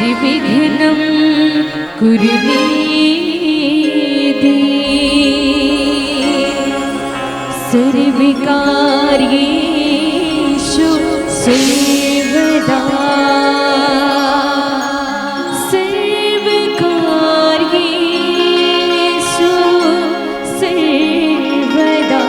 निर्विघ्नं कुरु मे देव सर्वकार्येषु सर्वदा सर्वकार्येषु सर्वदा।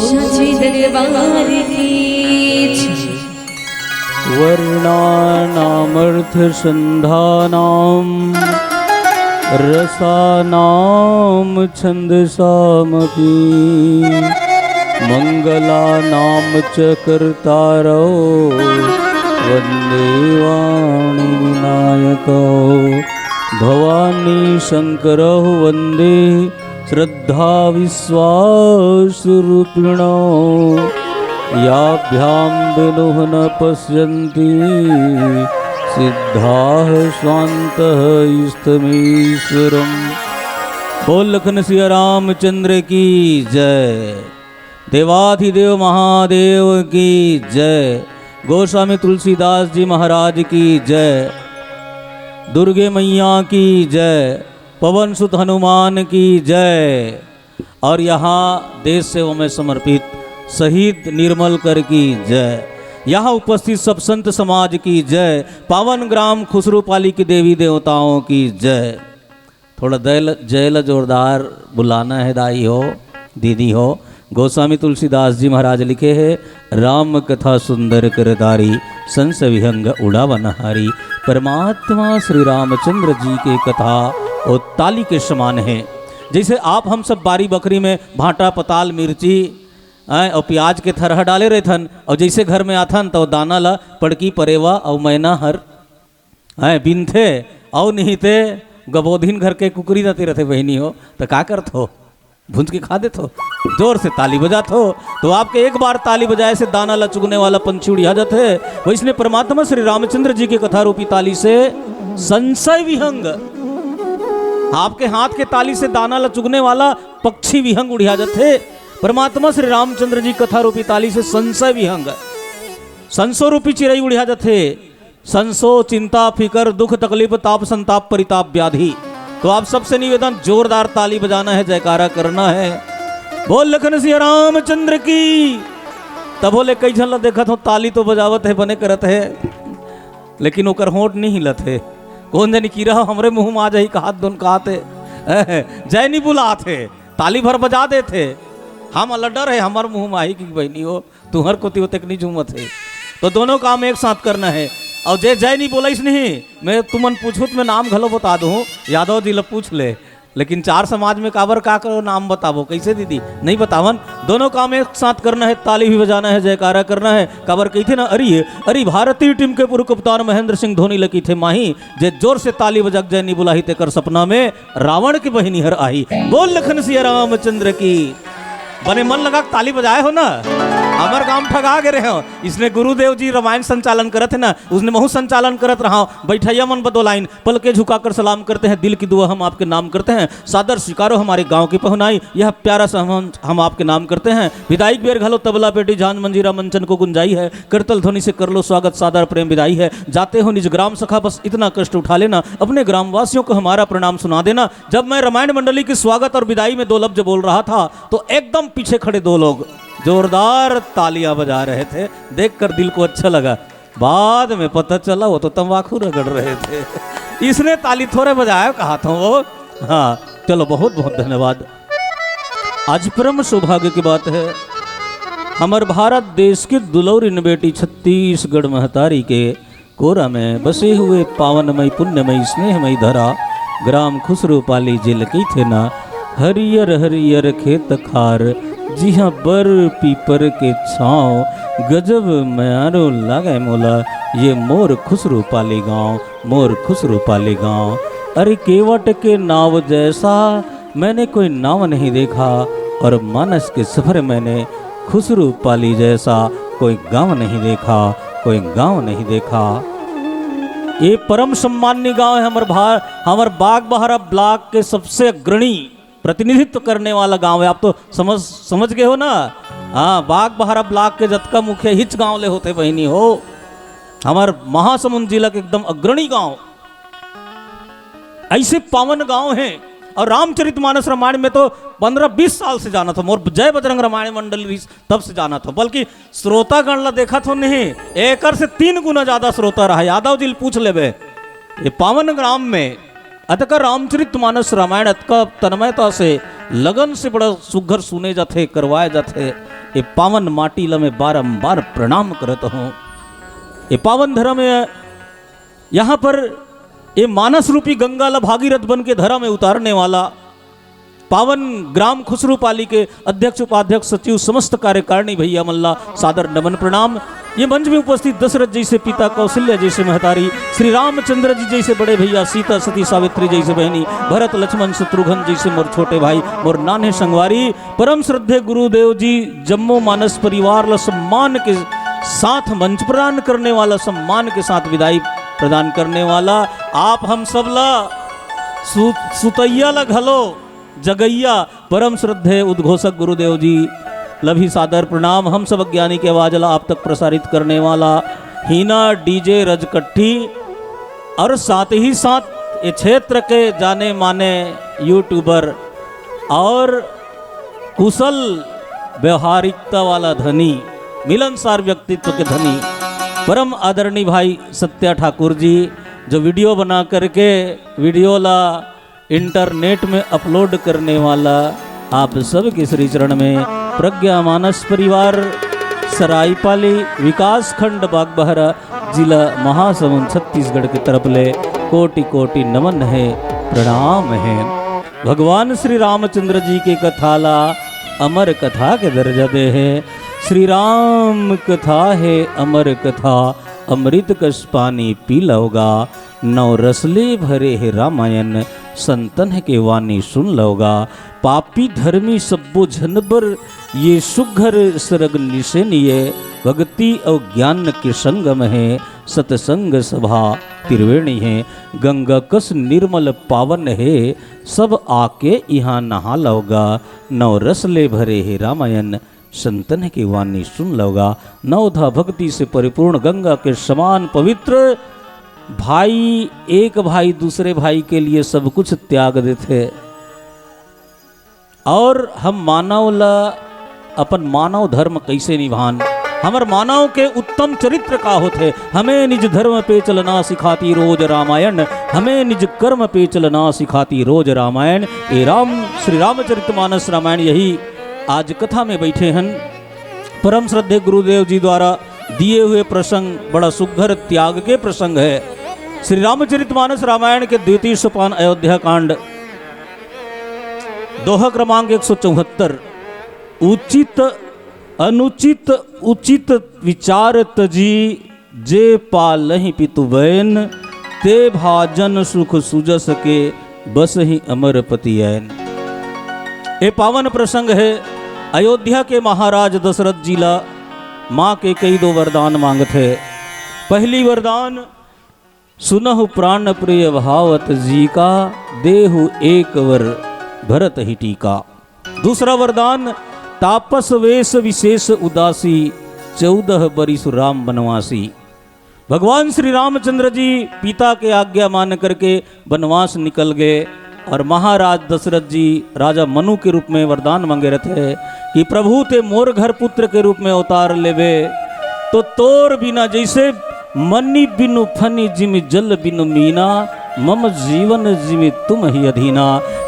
साची दरबार की जय। वर्णानामर्थसन्धानां रसानां छन्दसामपि मङ्गलानां च कर्तारौ वन्दे वाणिविनायकौ भवानी शङ्करौ वन्दे श्रद्धा विश्वासरूपिणौ याभ्यां विनुः न पश्यन्ति सिद्धाः स्वान्तः इष्टमीश्वरम्। बोल लखन सिया रामचंद्र की जय। देवाधिदेव महादेव की जय। गोस्वामी तुलसीदास जी महाराज की जय। दुर्गे मैया की जय। पवन सुत हनुमान की जय। और यहाँ देश सेवा में समर्पित शहीद निर्मल कर की जय। यहाँ उपस्थित सब संत समाज की जय। पावन ग्राम खुसरूपाली की देवी देवताओं की जय। थोड़ा जय जोरदार बुलाना है दाई हो दीदी हो। गोस्वामी तुलसीदास जी महाराज लिखे हैं, राम कथा सुंदर करतारी संस विहंग उड़ावनहारी। परमात्मा श्री रामचंद्र जी के कथा और ताली के समान है। जैसे आप हम सब बारी बकरी में भाटा पताल मिर्ची और प्याज के थरह डाले रहे थन, और जैसे घर में आथन तो दाना ला पड़की परेवा और मैना हर बिन थे और नहीं थे गबोधीन घर के कुकरी जाते रहते बहनी हो तो का करत हो भूंज के खा देते हो। जोर से ताली बजाते हो तो आपके एक बार ताली बजाए से दाना ला चुगने वाला पंछी उड़िया जाते है। वैसने परमात्मा श्री रामचंद्र जी की कथा रूपी ताली से संशय विहंग, आपके हाथ के ताली से दाना ला चुगने वाला पक्षी विहंग उड़िया जाते। परमात्मा श्री रामचंद्र जी कथा रूपी ताली से संशय विहंग, संसो रूपी चिड़ई उड़िया जाते। संसो चिंता फिकर दुख तकलीफ ताप संताप परिताप व्याधि। तो आप सबसे निवेदन जोरदार ताली बजाना है, जयकारा करना है। बोल लखन सिया रामचंद्र की। तब बोले कई झन देखा तो ताली तो बजावत है बने करत है, लेकिन ओकर होंठ नहीं हिलत है। कौन जानी की रहा हमरे मुंह में आ जाही का हाथ दोन कहते जय नहीं बुलाते ताली भर बजा देते। हम अल्लाह डर है हमारे मुंह में आई कि बहनी हो तुहर को तिवतक नहीं झूमत है। तो दोनों काम एक साथ करना है। और जय नहीं बोला नहीं, मैं तुमन पूछूत में नाम घलो बता दूँ, यादव जी ला पूछ ले, लेकिन चार समाज में काबर का करो नाम बताबो कैसे दीदी नहीं बतावन। दोनों काम एक साथ करना है, ताली भी बजाना है, जयकारा करना है। काबर कही थे ना, अरे भारतीय टीम के पूर्व कप्तान महेंद्र सिंह धोनी लगी थे माही, जे जोर से ताली बजक जय नहीं बुलाही तेकर सपना में रावण की बहिनी हर आई। बोल लखन सिया रामचंद्र की। बने मन लगा ताली बजाए हो ना, हमार काम ठगा गे रहे हो। इसने गुरुदेव जी रामायण संचालन करत है ना, उसने महू संचालन करत रहा। बैठैया मन बदो लाइन पल के झुकाकर सलाम करते हैं, दिल की दुआ हम आपके नाम करते हैं। सादर स्वीकारो हमारे गांव की पहुनाई, यह प्यारा सा हम आपके नाम करते हैं। विदाई बेर घलो तबला पेटी झांझ मंजीरा मंचन को गुंजाई है, करतल ध्वनि से कर लो स्वागत सादर प्रेम विदाई है। जाते हो निज ग्राम सखा बस इतना कष्ट उठा लेना, अपने ग्रामवासियों को हमारा प्रणाम सुना देना। जब मैं रामायण मंडली की स्वागत और विदाई में दो लफ्ज बोल रहा था तो एकदम पीछे खड़े दो लोग जोरदार तालियां बजा रहे थे, देखकर दिल को अच्छा लगा। बाद में पता चला वो तो तंबाकू रगड़ रहे थे। इसने ताली थोड़े बजाया कहा था वो। हाँ चलो बहुत बहुत धन्यवाद। आज परम सौभाग्य की बात है, हमारे भारत देश की दुलौरिन बेटी छत्तीसगढ़ महतारी के कोरा में बसे हुए पावनमय पुण्यमय स्नेहमय धरा ग्राम खुसरूपाली जिल की थे ना। हरियर हरियर खेत खार जी हाँ बर पीपर के छाँव गजब म्यारो लागे मोला ये मोर खुसरूपाली गाँव, मोर खुसरूपाली गाँव। अरे केवट के नाव जैसा मैंने कोई नाव नहीं देखा, और मानस के सफर मैंने खुसरूपाली जैसा कोई गांव नहीं देखा, कोई गांव नहीं देखा। ये परम सम्मान्य गांव है हमार बागबहरा ब्लॉक के सबसे अग्रणी प्रतिनिधित्व करने वाला गांव है। आप तो समझ गए हो ना। हाँ बागबहरा ब्लॉक के जतका मुखिया हिच गांव ले होते बहनी हो, हमार महासमुंद जिला के एकदम अग्रणी गांव। ऐसे पावन गांव हैं। और रामचरितमानस रामायण में तो 15-20 साल से जाना था, मोर जय बजरंग रामायण मंडल तब से जाना था, बल्कि श्रोतागण ला देखा तो नहीं, एकर से 3 गुना ज्यादा श्रोता रहा। यादव जी पूछ लेबे ये पावन ग्राम में अतका रामचरितमानस रामायण अतका तन्मयता से लगन से बड़ा सुघर सुने जाते करवाए जाते। ये पावन माटी ला मैं बारंबार प्रणाम करत हूँ। ये पावन धरा में यहाँ पर ये मानस रूपी गंगा ला भागीरथ बन के धरा में उतारने वाला पावन ग्राम खुसरूपाली के अध्यक्ष उपाध्यक्ष सचिव समस्त कार्यकारिणी भैया मल्ला सादर नमन प्रणाम। ये मंच में उपस्थित दशरथ जैसे पिता, कौशल्या जैसे महतारी, श्री रामचंद्र जी जैसे बड़े भैया, सीता सती सावित्री जैसे बहनी, भरत लक्ष्मण शत्रुघ्न जैसे मोर छोटे भाई, मोर नाने संगवारी, परम श्रद्धे गुरुदेव जी, जम्मू मानस परिवार ला सम्मान के साथ मंच प्रदान करने वाला, सम्मान के साथ विदाई प्रदान करने वाला, आप हम सब ला सुतैया ला घलो जगैया परम श्रद्धे उद्घोषक गुरुदेव जी लभी सादर प्रणाम। हम सब ज्ञानी के आवाज ला आप तक प्रसारित करने वाला हीना डीजे रजकट्ठी और साथ ही साथ ये क्षेत्र के जाने माने यूट्यूबर और कुशल व्यवहारिकता वाला धनी, मिलनसार व्यक्तित्व के धनी परम आदरणीय भाई सत्या ठाकुर जी, जो वीडियो बना करके वीडियो ला इंटरनेट में अपलोड करने वाला, आप सब के श्री चरण में प्रज्ञा मानस परिवार सरायपाली विकास खंड बागबहरा जिला महासमुंद छत्तीसगढ़ की तरफ ले कोटि कोटि नमन है, प्रणाम है। भगवान श्री रामचंद्र जी के कथाला अमर कथा के दर्जा दे है। श्री राम कथा है अमर कथा, अमृत कस पानी पी लोगा, नौ रसले भरे है रामायण, संतन के वाणी सुन लोगा। पापी धर्मी सब्बो झनबर ये सुघर सरग निशनिय, भक्ति और ज्ञान के संगम है, सतसंग सभा त्रिवेणी है। गंगा कस निर्मल पावन है, सब आके यहाँ नहा लोगा, नौ रसले भरे है रामायण, संतन की वाणी सुन लोगा। नवधा भक्ति से परिपूर्ण गंगा के समान पवित्र भाई, एक भाई दूसरे भाई के लिए सब कुछ त्याग देते और हम मानव ला अपन मानव धर्म कैसे निभान, हमर मानव के उत्तम चरित्र का होते। हमें निज धर्म पे चलना सिखाती रोज रामायण, हमें निज कर्म पे चलना सिखाती रोज रामायण। ये राम श्री रामचरितमानस रामायण यही आज कथा में बैठे हैं। परम श्रद्धे गुरुदेव जी द्वारा दिए हुए प्रसंग बड़ा सुघर त्याग के प्रसंग है। श्री रामचरितमानस रामायण के द्वितीय सोपान अयोध्या कांड, दोहा क्रमांक 174। उचित अनुचित उचित विचार तजी, जे पालहि पितु बैन, ते भाजन सुख सुजस के, बस ही अमर पति ऐन। ये पावन प्रसंग है। अयोध्या के महाराज दशरथ जी ला माँ के कई दो वरदान मांगते। पहली वरदान, सुनहु प्राण प्रिय भावत जी का, देहु एक वर भरत ही टीका। दूसरा वरदान, तापस वेश विशेष उदासी, 14 बरिस राम बनवासी। भगवान श्री रामचंद्र जी पिता के आज्ञा मान करके वनवास निकल गए और महाराज दशरथ जी राजा मनु के रूप में वरदान मांगे रहे कि प्रभु ते मोर घर पुत्र के रूप में अवतार लेवे, तो तोर बिना जैसे मनी बिनु फनी जिमि जल बिनु मीना, मम जीवन जिमि तुम ही अधीना।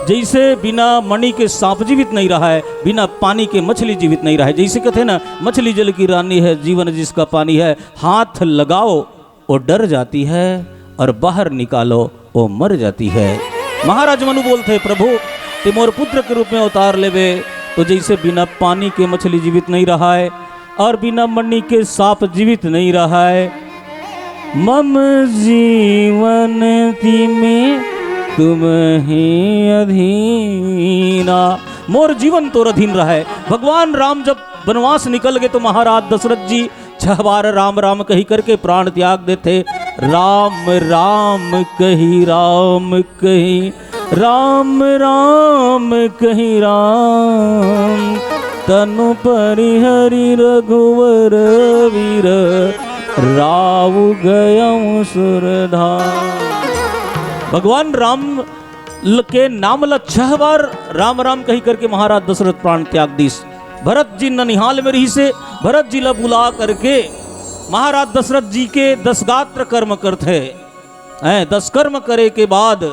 जैसे बिना मणि के सांप जीवित नहीं रहा है, बिना पानी के मछली जीवित नहीं रहा है। जैसे कहते हैं ना, मछली जल की रानी है, जीवन जिसका पानी है, हाथ लगाओ वो डर जाती है और बाहर निकालो वो मर जाती है। महाराज मनु बोलते, प्रभु ते मोर पुत्र के रूप में अवतार लेवे, तो जैसे बिना पानी के मछली जीवित नहीं रहा है और बिना मणि के सांप जीवित नहीं रहा है, मम जीवन में तुम ही अधीना, मोर जीवन तोर अधीन रहा है। भगवान राम जब वनवास निकल गए तो महाराज दशरथ जी 6 बार राम राम कही करके प्राण त्याग देते। राम राम कही राम कही, राम राम कही राम, तनु परिहरि रघुवर वीर, राव गयं सुरधाम। भगवान राम के नाम ला 6 बार राम राम कही करके महाराज दशरथ प्राण त्याग दीस। भरत जी ननिहाल में रही से भरत जी ला बुला करके महाराज दशरथ जी के 10 गात्र कर्म करते हैं। 10 कर्म करे के बाद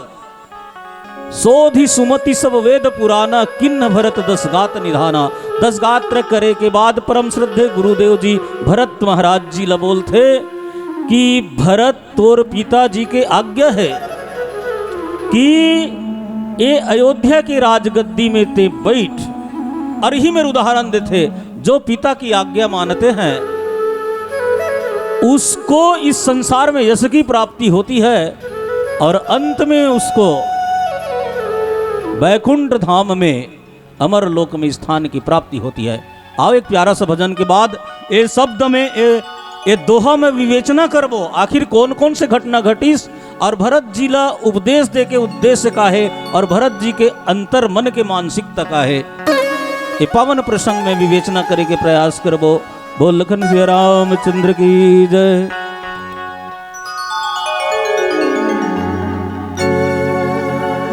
सोधि सुमति सब वेद पुराना, किन्न भरत दस गात निधाना। 10 गात्र करे के बाद परम श्रद्धे गुरुदेव जी भरत महाराज जी ला बोलते कि भरत तोर पिताजी के आज्ञा है कि ये अयोध्या की राजगद्दी में ते बैठ। और ही मेरे उदाहरण देते, जो पिता की आज्ञा मानते हैं उसको इस संसार में यश की प्राप्ति होती है और अंत में उसको वैकुंठ धाम में अमर लोक में स्थान की प्राप्ति होती है। आओ एक प्यारा सा भजन के बाद ये शब्द में ये दोहा में विवेचना करबो, आखिर कौन कौन से घटना घटिस और भरत जी ला उपदेश दे के उद्देश्य का है और भरत जी के अंतर मन के मानसिकता का है, ये पावन प्रसंग में विवेचना करे के प्रयास करबो। बोल लखन सिया रामचंद्र की जय।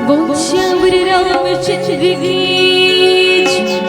बोल श्यावर रामचंद्र की जय।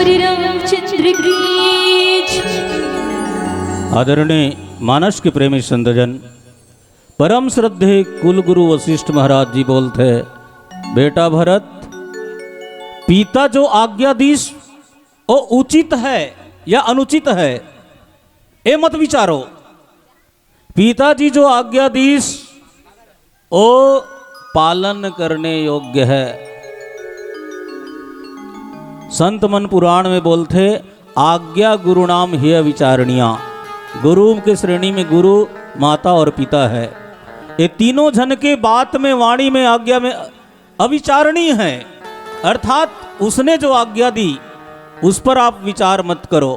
श्री रामचंद्र की जय। आदरणीय मानस के प्रेमी संतजन, परम श्रद्धे कुलगुरु वशिष्ठ महाराज जी बोलते, बेटा भरत, पिता जो आज्ञाधीश वो उचित है या अनुचित है, ये मत विचारो। पिताजी जो आज्ञाधीश वो पालन करने योग्य है। संत मन पुराण में बोलते, आज्ञा गुरु नाम ही विचारणिया। गुरु के श्रेणी में गुरु, माता और पिता है। ये तीनों जन के बात में, वाणी में, आज्ञा में अविचारणीय है। अर्थात उसने जो आज्ञा दी उस पर आप विचार मत करो।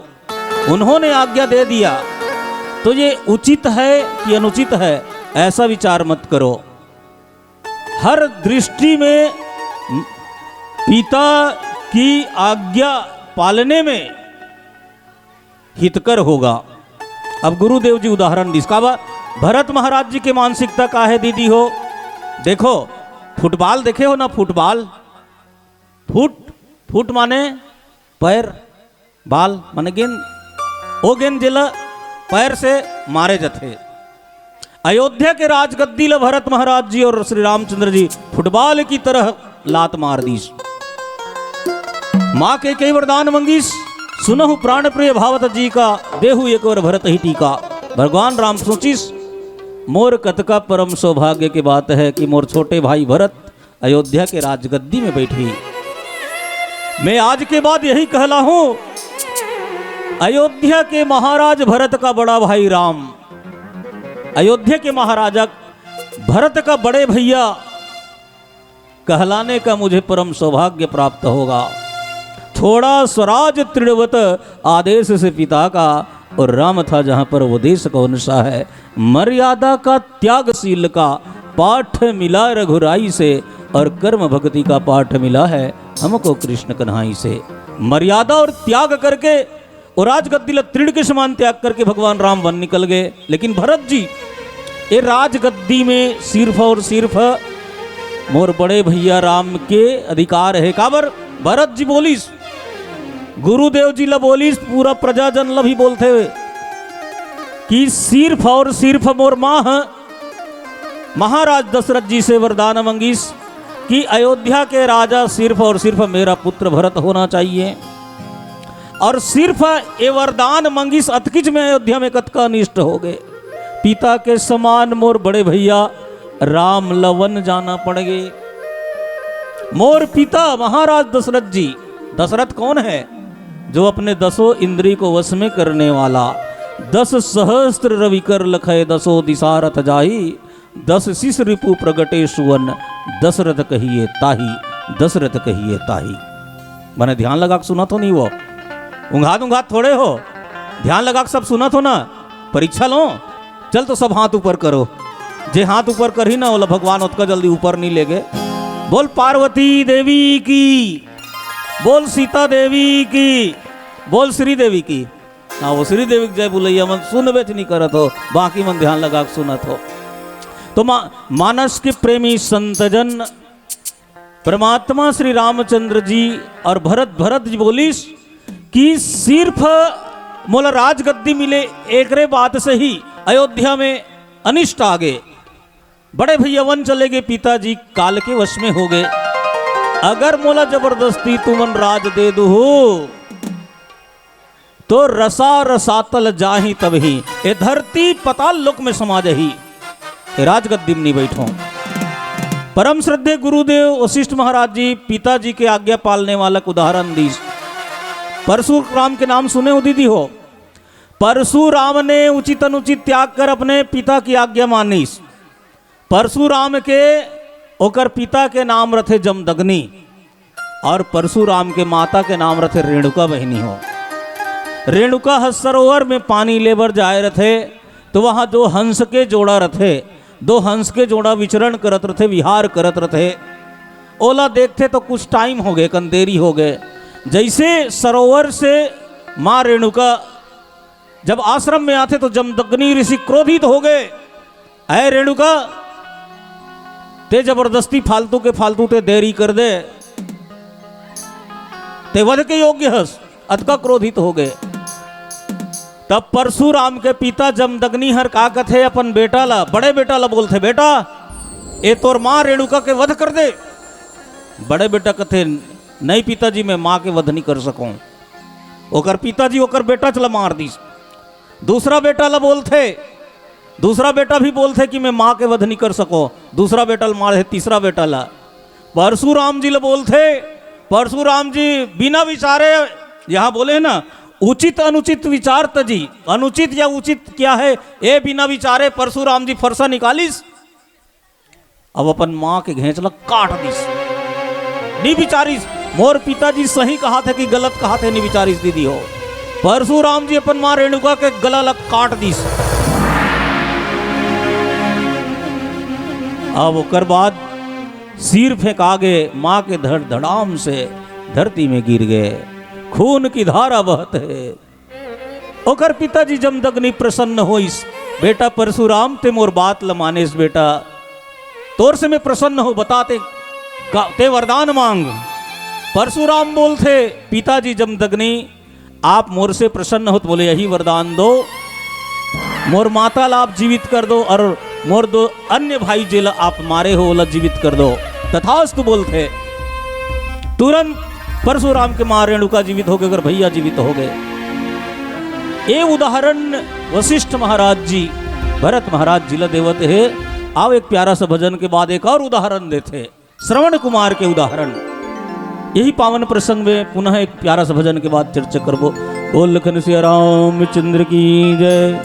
उन्होंने आज्ञा दे दिया तो ये उचित है कि अनुचित है, ऐसा विचार मत करो। हर दृष्टि में पिता की आज्ञा पालने में हितकर होगा। अब गुरुदेव जी उदाहरण दिसका भरत महाराज जी के मानसिकता का है दीदी हो। देखो फुटबॉल देखे हो ना, फुटबॉल, फुट माने पैर, बाल माने गेंद। ओ गेंद जिला पैर से मारे जाते। अयोध्या के राजगद्दी ल भरत महाराज जी और श्री रामचंद्र जी फुटबॉल की तरह लात मार दीस। माँ के कई वरदान मंगीस, सुनहु प्राण प्रिय भावत जी का, देहु एक और भरत ही टीका। भगवान राम सोचिस, मोर कतका परम सौभाग्य की बात है कि मोर छोटे भाई भरत अयोध्या के राजगद्दी में बैठी। मैं आज के बाद यही कहला हूं, अयोध्या के महाराज भरत का बड़ा भाई राम, अयोध्या के महाराजा भरत का बड़े भैया कहलाने का मुझे परम सौभाग्य प्राप्त होगा। थोड़ा स्वराज तृणवत आदेश से पिता का, और राम था जहां पर वो देश कौन सा है। मर्यादा का त्यागशील का पाठ मिला रघुराई से, और कर्म भक्ति का पाठ मिला है हमको कृष्ण कन्हाई से। मर्यादा और त्याग करके और राजगद्दी तृण के समान त्याग करके भगवान राम वन निकल गए। लेकिन भरत जी ये राजगद्दी में सिर्फ और सिर्फ मोर बड़े भैया राम के अधिकार है। काबर भरत जी बोलीस, गुरुदेव जी ला बोलीस, पूरा प्रजाजन ला भी बोलते हुए कि सिर्फ और सिर्फ मोर महाराज दशरथ जी से वरदान मंगीस कि अयोध्या के राजा सिर्फ और सिर्फ मेरा पुत्र भरत होना चाहिए। और सिर्फ ये वरदान मंगीस अतकिच में अयोध्या में कतका अनिष्ट हो गए। पिता के समान मोर बड़े भैया राम लवन जाना पड़ गए। मोर पिता महाराज दशरथ जी, दशरथ कौन है? जो अपने 10 इंद्रिय को वश में करने वाला। 10 सहस्त्र रवि कर लखय 10 दिशा रथ जाही, 10 शिष रिपु प्रगटे सुवन, दशरथ कहिए ताही, दशरथ कहिए ताही। मैंने ध्यान लगा के सुना तो नहीं, वो उंघात थोड़े हो, ध्यान लगा के सब सुना तो ना। परीक्षा लो, चल तो सब हाथ ऊपर करो। जे हाथ ऊपर कर ही ना बोला भगवान उतका जल्दी ऊपर नहीं ले गए। बोल पार्वती देवी की, बोल सीता देवी की, बोल श्री देवी की। हाँ वो श्री देवी की जय बुलैया मन सुन बेच नहीं करत हो, बाकी मन ध्यान लगा के सुनत हो। तो मानस के प्रेमी संतजन, परमात्मा श्री रामचंद्र जी और भरत जी बोलिस कि सिर्फ मोला राजगद्दी मिले एकरे बात से ही अयोध्या में अनिष्ट आ गए। बड़े भैया वन चले गए, पिताजी काल के वश में हो गए। अगर मोला जबरदस्ती तुमन राज दे दो तो रसा रसातल जाही तबही, ए धरती पताल लोक में समा जही, राजगद्दी में नहीं बैठो। परम श्रद्धे गुरुदेव वशिष्ठ महाराज जी पिताजी के आज्ञा पालने वाला उदाहरण दी। परशुराम के नाम सुने हो दीदी हो? परशुराम ने उचित अनुचित त्याग कर अपने पिता की आज्ञा मानी। परशुराम के ओकर पिता के नाम रथे जमदग्नि, और परशुराम के माता के नाम रथे रेणुका बहिनी हो। रेणुका सरोवर में पानी लेबर जाए रथे तो वहाँ दो हंस के जोड़ा रथे, दो हंस के जोड़ा विचरण करत रथे, विहार करत रथे। ओला देखते तो कुछ टाइम हो गए, कंदेरी हो गए। जैसे सरोवर से माँ रेणुका जब आश्रम में आते तो जमदग्नि ऋषि क्रोधित हो गए। ऐ रेणुका, ते जबरदस्ती फालतू के फालतू ते देरी कर दे, ते वध के योग्य हस। अतका क्रोधित हो गए। तब परशुराम के पिता जमदग्नि हर का कथे अपन बेटा ला, बड़े बेटा ला बोलते, बेटा ए तोर माँ रेणुका के वध कर दे। बड़े बेटा कथे नहीं पिताजी मैं माँ के वध नहीं कर सकूं। ओकर पिताजी ओकर बेटा चला मार दी। दूसरा बेटा ला बोलते, दूसरा बेटा भी बोलते कि मैं माँ के वध नहीं कर सको। दूसरा बेटा ला मार है। तीसरा बेटा ला परशुराम जी ला बोलते, परशुराम जी बिना विचारे, यहाँ बोले ना उचित अनुचित विचार तजी, अनुचित या उचित क्या है ये बिना विचारे परशुराम जी फरसा निकालिस। अब अपन माँ के घेंचला काट दिस, नहीं विचारिस। मोर पिताजी सही कहा थे कि गलत कहा थे, नहीं विचारिस दीदी हो। परशुराम जी अपन माँ रेणुका के गला लग काट दिस। अब ओकर बाद सिर फेंका गए, माँ के धड़ धड़ाम से धरती में गिर गए, खून की धारा बहत है। ओकर पिताजी जमदग्नि प्रसन्न होइस, बेटा परशुराम ते मोर बात ल मानेस, बेटा तोर से मैं प्रसन्न हो, बताते ते वरदान मांग। परशुराम बोलते, पिताजी जमदग्नि आप मोर से प्रसन्न हो तो बोले यही वरदान दो, मोर माता ला आप जीवित कर दो और मोर दो अन्य भाई जेला आप मारे हो ला जीवित कर दो। तथास्तु बोलते। तुरंत परशुराम के मां रेणुका जीवित हो गए, अगर भैया जीवित हो गए। ये उदाहरण वशिष्ठ महाराज जी भरत महाराज जिला देवते है। आओ एक प्यारा सा भजन के बाद एक और उदाहरण देते, श्रवण कुमार के उदाहरण। यही पावन प्रसंग में पुनः एक प्यारा सा भजन के बाद चर्चा करबो। बोल लखन सिया रामचंद्र की जय।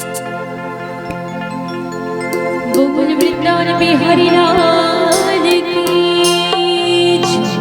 बोल वृंदावन बिहारी लाल की जय।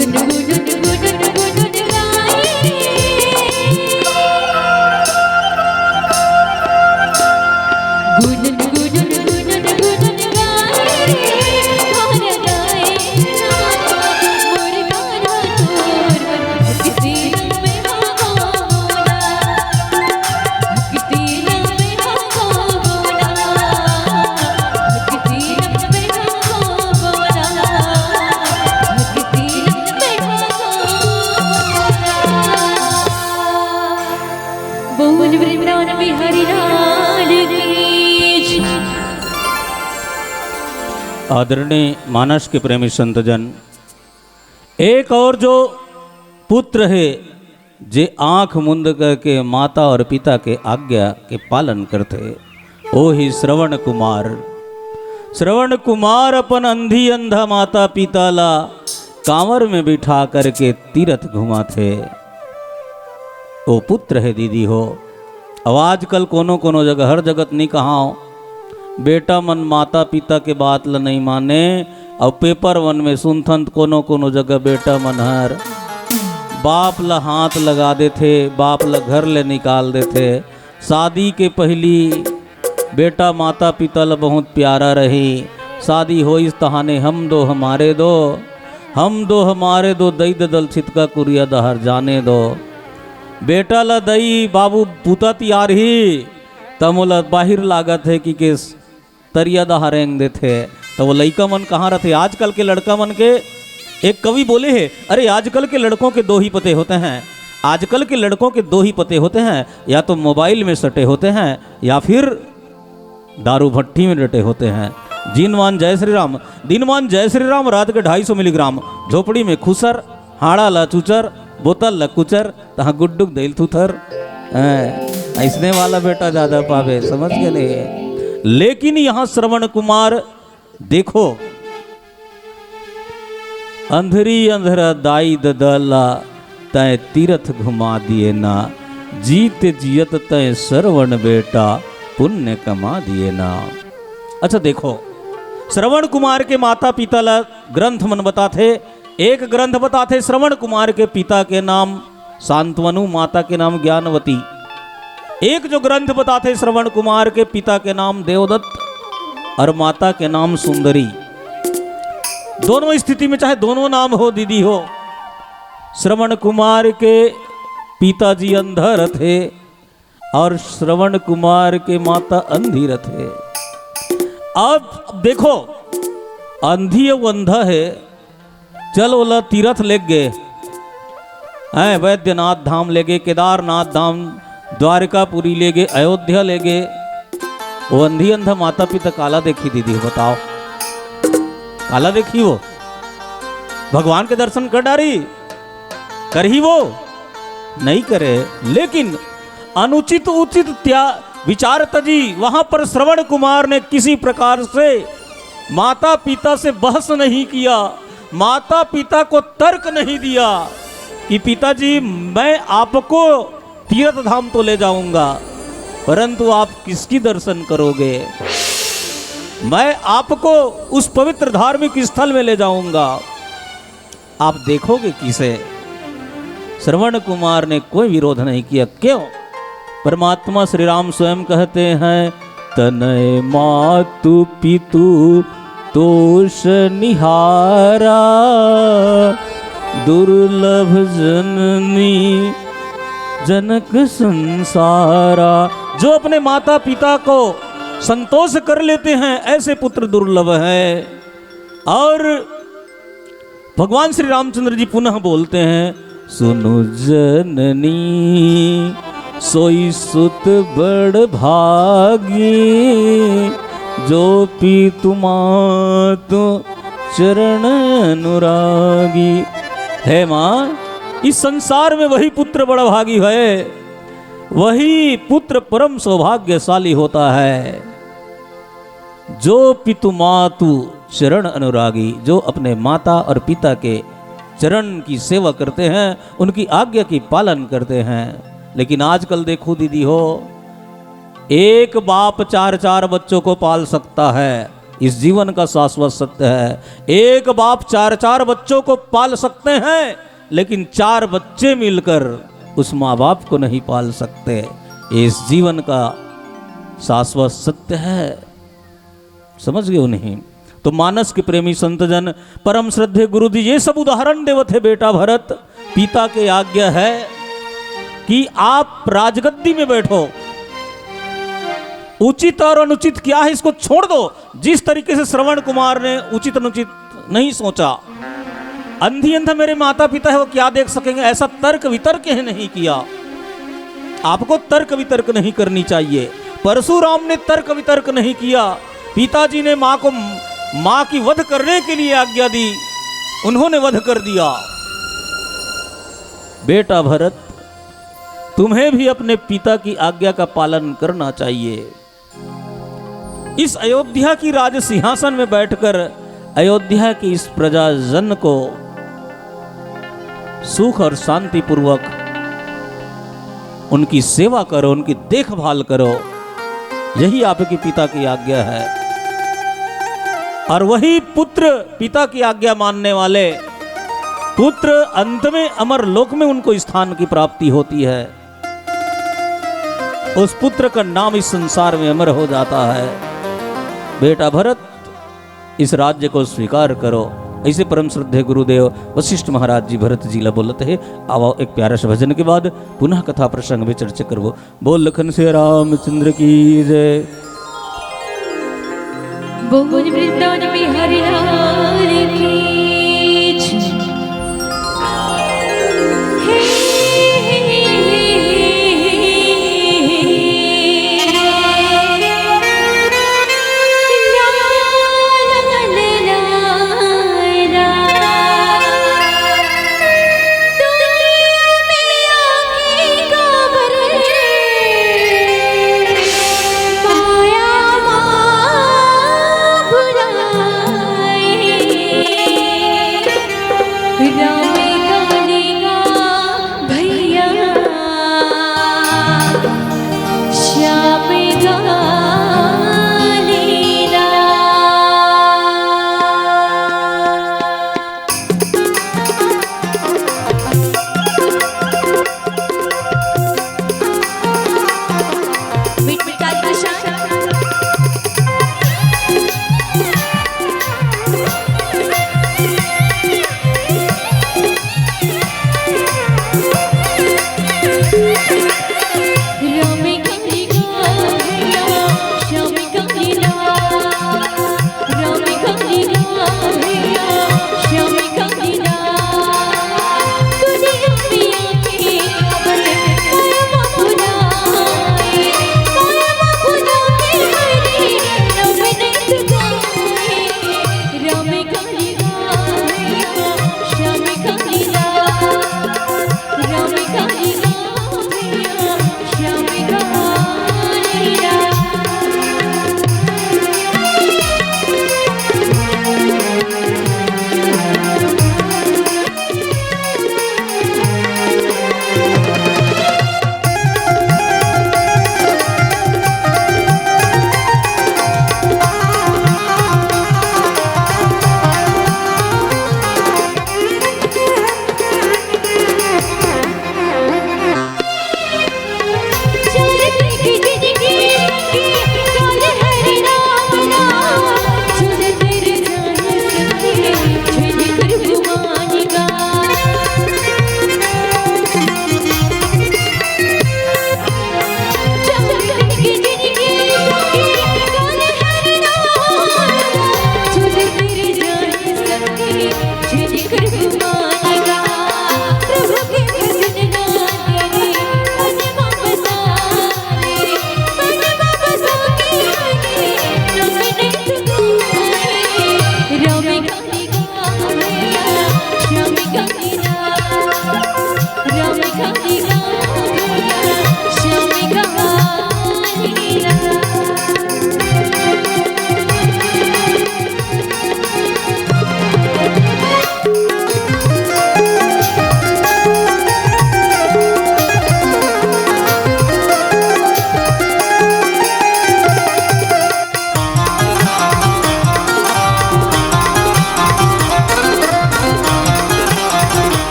गुनगुन गुनगुन गुनगुन गाए गुनगुन गुनगुन गुनगुन गाए और गाए मोर गाना तोर किसी में बोला किसी में बोला किसी में बोला किसी में बोल वृंदावन बिहारी लाल की जय। आदरणीय मानस के प्रेमी संतजन, एक और जो पुत्र है जे आंख मुंद करके माता और पिता के आज्ञा के पालन करते, ओ ही श्रवण कुमार। श्रवण कुमार अपन अंधी अंधा माता पिता ला कांवर में बिठा करके तीर्थ घुमाते। ओ पुत्र है दीदी हो। अब आजकल कोनो कोनो जगह हर जगत नहीं कहाँ बेटा मन माता पिता के बात ला नहीं माने। और पेपर वन में सुनथन कोनो कोनो जगह बेटा मन हर बाप ला हाथ लगा देते, बाप ला घर ले निकाल देते। शादी के पहली बेटा माता पिता ला बहुत प्यारा रही, शादी हो इस तहाने हम दो हमारे दो, हम दो हमारे दो, दई दल छितका कुरिया दहर जाने दो। बेटा ला दई बाबू पूता तियार ही तमोला बाहिर लागत है कि केस तरिया दहारेंग देते। तो वो लड़का मन कहाँ रहते? आजकल के लड़का मन के एक कवि बोले है, अरे आजकल के लड़कों के दो ही पते होते हैं, आजकल के लड़कों के दो ही पते होते हैं, या तो मोबाइल में सटे होते हैं या फिर दारू भट्टी में डटे होते हैं। जिनमान जय श्री राम, दिनमान जय श्री राम, रात के 250 मिलीग्राम, झोपड़ी में खुसर, हाड़ा ला चूचर, बोतल ला कुचर, तहाँ गुड्डुक दिल थुथर। ऐसने वाला बेटा ज्यादा पावे, समझ गए नहीं। लेकिन यहाँ श्रवण कुमार देखो, अंधरी अंधरा दाई ददला तय तीर्थ घुमा दिए ना, जीत जियत तय श्रवण बेटा पुण्य कमा दिए ना। अच्छा देखो, श्रवण कुमार के माता पिता ला ग्रंथ मन बताते। एक ग्रंथ बताते श्रवण कुमार के पिता के नाम शांतवनु, माता के नाम ज्ञानवती। एक जो ग्रंथ बताते श्रवण कुमार के पिता के नाम देवदत्त और माता के नाम सुंदरी। दोनों स्थिति में चाहे दोनों नाम हो दीदी हो, श्रवण कुमार के पिताजी अंधर थे और श्रवण कुमार के माता अंधी थे। अब देखो, अंधी अंधा है, चल ओला तीर्थ ले गए हैं, वैद्यनाथ धाम ले गए, केदारनाथ धाम, द्वारकापुरी ले गए, अयोध्या ले गए। वो अंधी अंधा माता पिता काला देखी दीदी बताओ, काला देखी वो भगवान के दर्शन कर डारी कर ही वो नहीं करे। लेकिन अनुचित उचित विचार तजी, वहां पर श्रवण कुमार ने किसी प्रकार से माता पिता से बहस नहीं किया, माता पिता को तर्क नहीं दिया कि पिताजी मैं आपको तीर्थ धाम तो ले जाऊंगा, परंतु आप किसकी दर्शन करोगे? मैं आपको उस पवित्र धार्मिक स्थल में ले जाऊंगा, आप देखोगे किसे? श्रवण कुमार ने कोई विरोध नहीं किया। क्यों? परमात्मा श्री राम स्वयं कहते हैं, तनय मातु पितु तोष निहारा, दुर्लभ जननी जनक संसारा। जो अपने माता पिता को संतोष कर लेते हैं ऐसे पुत्र दुर्लभ है। और भगवान श्री रामचंद्र जी पुनः बोलते हैं, सुनु जननी सोई सुत बड़ भागी, जो पितु मातु चरण अनुरागी। है माँ, इस संसार में वही पुत्र बड़ा भागी है, वही पुत्र परम सौभाग्यशाली होता है जो पितु मातु चरण अनुरागी, जो अपने माता और पिता के चरण की सेवा करते हैं, उनकी आज्ञा की पालन करते हैं। लेकिन आजकल देखो दीदी हो, एक बाप 4-4 बच्चों को पाल सकता है, इस जीवन का शाश्वत सत्य है। एक बाप चार चार बच्चों को पाल सकते हैं, लेकिन चार बच्चे मिलकर उस माँ बाप को नहीं पाल सकते। इस जीवन का शाश्वत सत्य है। समझ गए नहीं? तो मानस के प्रेमी संतजन, परम श्रद्धे गुरु जी ये सब उदाहरण देवत है। बेटा भरत, पिता के आज्ञा है कि आप राजगद्दी में बैठो। उचित और अनुचित क्या है इसको छोड़ दो। जिस तरीके से श्रवण कुमार ने उचित अनुचित नहीं सोचा, अंधी अंधा मेरे माता पिता है वो क्या देख सकेंगे, ऐसा तर्क वितर्क ही नहीं किया। आपको तर्क वितर्क नहीं करनी चाहिए। परशुराम ने तर्क वितर्क नहीं किया। पिताजी ने मां की वध करने के लिए आज्ञा दी, उन्होंने वध कर दिया। बेटा भरत, तुम्हें भी अपने पिता की आज्ञा का पालन करना चाहिए। इस अयोध्या की राज सिंहासन में बैठकर अयोध्या की इस प्रजाजन को सुख और शांति पूर्वक उनकी सेवा करो, उनकी देखभाल करो। यही आपके पिता की आज्ञा है। और वही पुत्र, पिता की आज्ञा मानने वाले पुत्र अंत में अमर लोक में उनको स्थान की प्राप्ति होती है। उस पुत्र का नाम इस संसार में अमर हो जाता है। बेटा भरत, इस राज्य को स्वीकार करो। ऐसे परम श्रद्धे गुरुदेव वशिष्ठ महाराज जी भरत जी ला बोलते हैं। आओ एक प्यारा सा भजन के बाद पुनः कथा प्रसंग में चर्चा करवो। बोल लखन से रामचंद्र की जय। बोल वृंदावन बिहारी लाल की जय। माया माँ भुला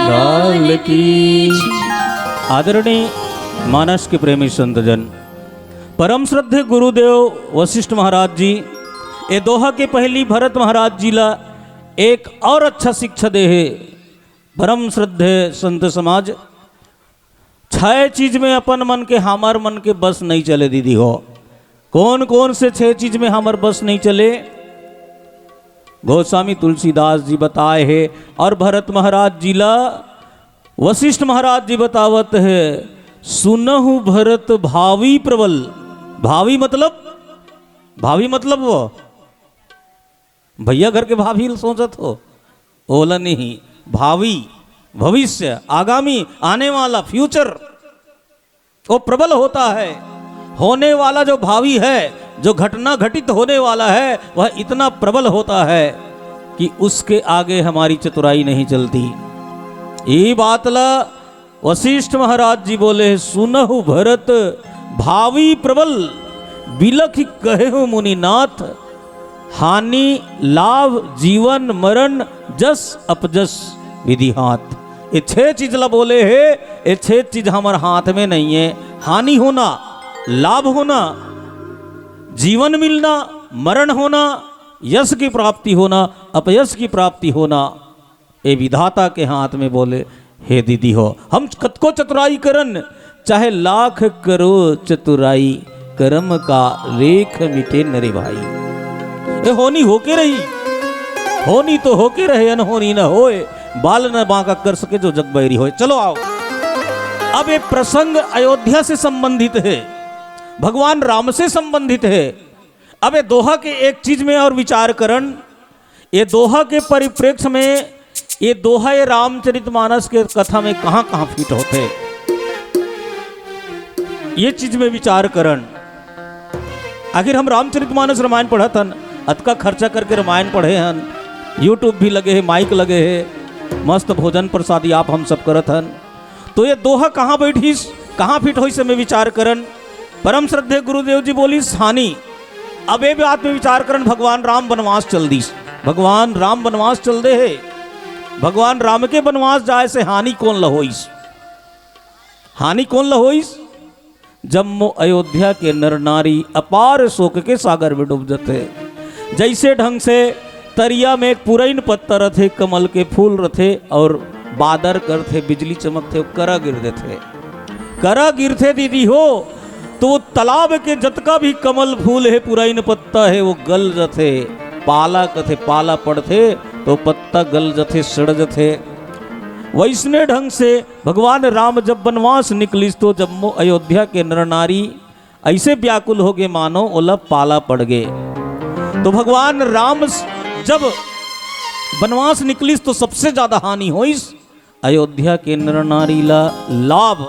लाल की। आदरणीय मानस के प्रेमी संतजन, परम श्रद्धे गुरुदेव वशिष्ठ महाराज जी ये दोहा के पहली भरत महाराज जी ला एक और अच्छा शिक्षा दे है। परम श्रद्धे संत समाज, छह चीज में अपन मन के हमार मन के बस नहीं चले दीदी हो। कौन कौन से छह चीज में हमार बस नहीं चले? गोस्वामी तुलसीदास जी बताए है और भरत महाराज जी ला वशिष्ठ महाराज जी बतावत है। सुनहु भरत भावी प्रबल। भावी मतलब वो भैया घर के भाभी सोचत हो, ओला नहीं, भावी भविष्य, आगामी, आने वाला, फ्यूचर वो प्रबल होता है। होने वाला जो भावी है, जो घटना घटित होने वाला है, वह इतना प्रबल होता है कि उसके आगे हमारी चतुराई नहीं चलती। ये बात ला वशिष्ठ महाराज जी बोले, सुनहु भरत भावी प्रबल बिलख कहे मुनिनाथ। हानि लाभ जीवन मरण जस अपजस विधि हाथ। ये छह चीज ला बोले है, ये छह चीज हमारे हाथ में नहीं है। हानि होना, लाभ होना, जीवन मिलना, मरण होना, यश की प्राप्ति होना, अपयश की प्राप्ति होना, ये विधाता के हाथ में बोले। हे दीदी हो, हम कतको चतुराई करन, चाहे लाख करो चतुराई, कर्म का रेख मिटे नरे भाई। ये होनी होके रही, होनी तो होके रहे, अनहोनी न होए, बाल न बांका कर सके जो जग बैरी होए। चलो आओ, अब ये प्रसंग अयोध्या से संबंधित है, भगवान राम से संबंधित है। अब ये दोहा के एक चीज में और विचार करन, ये दोहा के परिप्रेक्ष्य में ये दोहा ये रामचरितमानस के कथा में कहां कहां फिट होते, ये चीज में विचार करन। आखिर हम रामचरितमानस रामायण पढ़त हन, अतका खर्चा करके रामायण पढ़े हन, यूट्यूब भी लगे है, माइक लगे है, मस्त भोजन प्रसादी आप हम सब करत हन, तो ये दोहा कहाँ बैठीस, कहाँ फिट होई से में विचार करन। परम श्रद्धे गुरुदेव जी बोलीस हानि। अब ये बात में विचार करन, भगवान राम वनवास चल दीस, भगवान राम वनवास चल दे है, भगवान राम के वनवास जाए से हानि कौन लहोइस? हानि कौन लहोइस? जम्मू अयोध्या के नर नारी अपार शोक के सागर में डूब जाते। जैसे ढंग से तरिया में एक पुरैन पत्थर रथे, कमल के फूल रथे और बादर करते, बिजली चमकते, करा गिर देते, करा गिरते दीदी हो, तो तालाब के जतका भी कमल फूल है, पुरैन पत्ता है, वो गल जथे। पाला कथे, पाला पड़ते तो पत्ता गल जथे, सड़ जथे। वैसने ढंग से भगवान राम जब वनवास निकलिस तो जम्मू अयोध्या के नर नारी ऐसे व्याकुल हो गए मानो ओला पाला पड़ गए। तो भगवान राम जब वनवास निकलिस तो सबसे ज्यादा हानि होइस अयोध्या के नर नारी ला लाभ।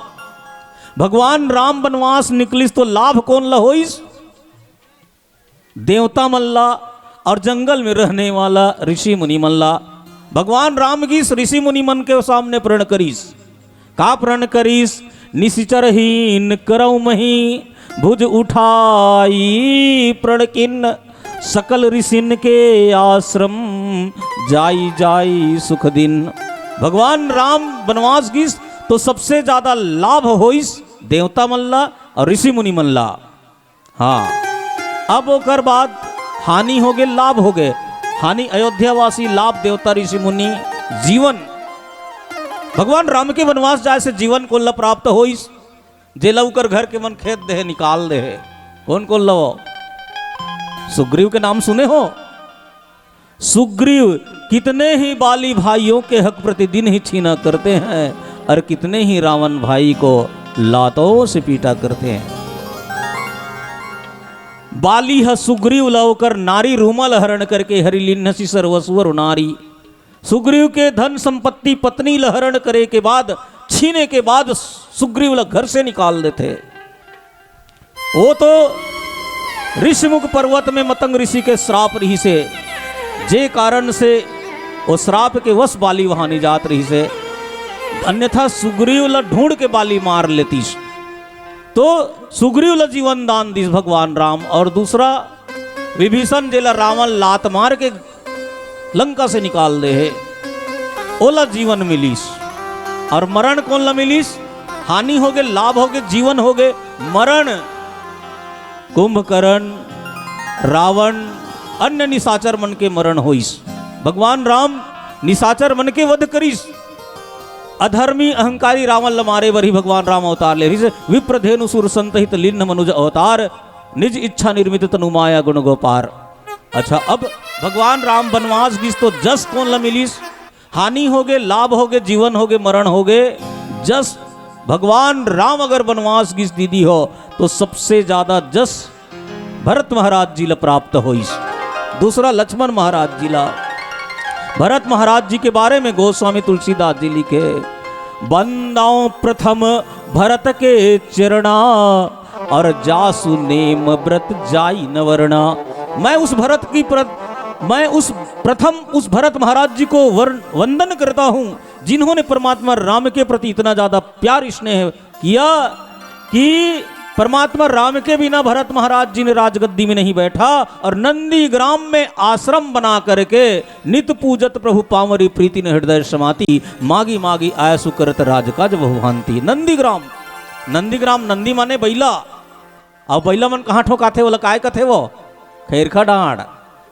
भगवान राम वनवास निकलिस तो लाभ कौन ला होइस? देवता मल्ला और जंगल में रहने वाला ऋषि मुनि मल्ला। भगवान राम की ऋषि मुनि मन के सामने प्रण करीस। का प्रण करीस? निशिचरहीन करऊ मही भुज उठाई प्रण किन सकल ऋषिन के आश्रम जाई जाई सुख दिन। भगवान राम वनवास गीस तो सबसे ज्यादा लाभ होइस देवता मल्ला और ऋषि मुनि मल्ला। हाँ, अब ओकर बाद हानि हो गए, लाभ हो गए। हानि अयोध्यावासी, लाभ देवता ऋषि मुनि जीवन। भगवान राम के वनवास जाए से जीवन को प्राप्त होइस। जे लवकर घर के मन खेत दे निकाल दे। कौन कौन लवो? सुग्रीव के नाम सुने हो? सुग्रीव कितने ही बाली भाइयों के हक प्रतिदिन ही छीना करते हैं और कितने ही रावण भाई को लातों से पीटा करते हैं। बाली ह सुग्रीव लवकर नारी रूमल हरण करके हरिलीन हसी सर्वस्वर नारी। सुग्रीव के धन संपत्ति पत्नी लहरण करे के बाद, छीने के बाद सुग्रीव घर से निकाल देते। वो तो ऋषिमुख पर्वत में मतंग ऋषि के श्राप रही से, जे कारण से वो श्राप के वश बाली वहां नहीं जात रही से, अन्यथा सुग्रीव ला ढूंढ के बाली मार लेती। तो सुग्रीव ला जीवन दान दिस भगवान राम। और दूसरा विभीषण जेला रावण लात मार के लंका से निकाल दे है, ओला जीवन मिलीस। और मरण कौन ला मिलिस? हानि हो गए, लाभ हो गए, जीवन हो गए, मरण। कुंभकर्ण, रावण, अन्य निशाचर मन के मरण होइस। भगवान राम निशाचर मन के वध करिस। अधर्मी अहंकारी रावण लमारे बरी भगवान राम अवतार ले रही। विप्रधेनु सुर संतहित लीन मनुज अवतार, निज इच्छा निर्मित तनु माया गुण गोपार। अच्छा, अब भगवान राम वनवास गिस तो जस कौन ला मिलिस? हानि हो गए, लाभ हो गए, जीवन हो गए, मरण हो गए, जस। भगवान राम अगर वनवास गिस दीदी हो तो सबसे ज्यादा जस भरत महाराज जी ला प्राप्त होइस। दूसरा लक्ष्मण महाराज जी ला। भरत महाराज जी के बारे में गोस्वामी तुलसीदास जी लिखे, बंदाओ प्रथम भरत के चरणा, और जासु नेम व्रत जाई न वर्णा। मैं उस भरत महाराज जी को वंदन करता हूं, जिन्होंने परमात्मा राम के प्रति इतना ज्यादा प्यार स्नेह किया कि परमात्मा राम के बिना भरत महाराज जी ने राजगद्दी में नहीं बैठा, और नंदी ग्राम में आश्रम बना करके नित पूजत प्रभु पामरी प्रीति ने हृदय समाती, मागी मागी आयसु करत राजकाज बहुभांति। नंदीग्राम, नंदीग्राम, नंदी माने बैला। अब बैला मन कहाँ ठोकाथे? बोला काय कथे वो? खैरखा डांड।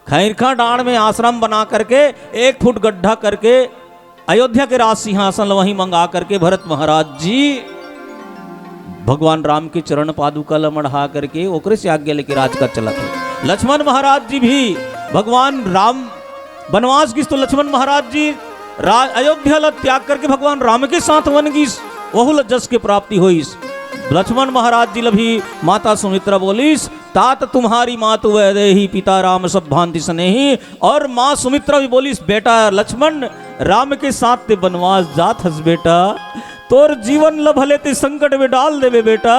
खैरखा डांड में आश्रम बना करके 1 फुट गड्ढा करके अयोध्या के राज सिंहासन वहीं मंगा करके भरत महाराज जी भगवान राम के चरण पादुका ल मढ़ा करके ओकरे से आज्ञा लेके राज का चला थे। लक्ष्मण महाराज जी भी भगवान राम वनवास गिस तो लक्ष्मण महाराज जी अयोध्या ला त्याग करके भगवान राम के साथ वन गिस, वहु जस के प्राप्ति होइस। लक्ष्मण महाराज जी लभी माता सुमित्रा बोलिस, तात तुम्हारी मातु वैदेही पिता राम सब भांति स्नेही। और माँ सुमित्रा भी बोलिस, बेटा लक्ष्मण राम के साथ ते वनवास जात हस बेटा, तोर जीवन ल भले ते संकट में डाल देवे बेटा,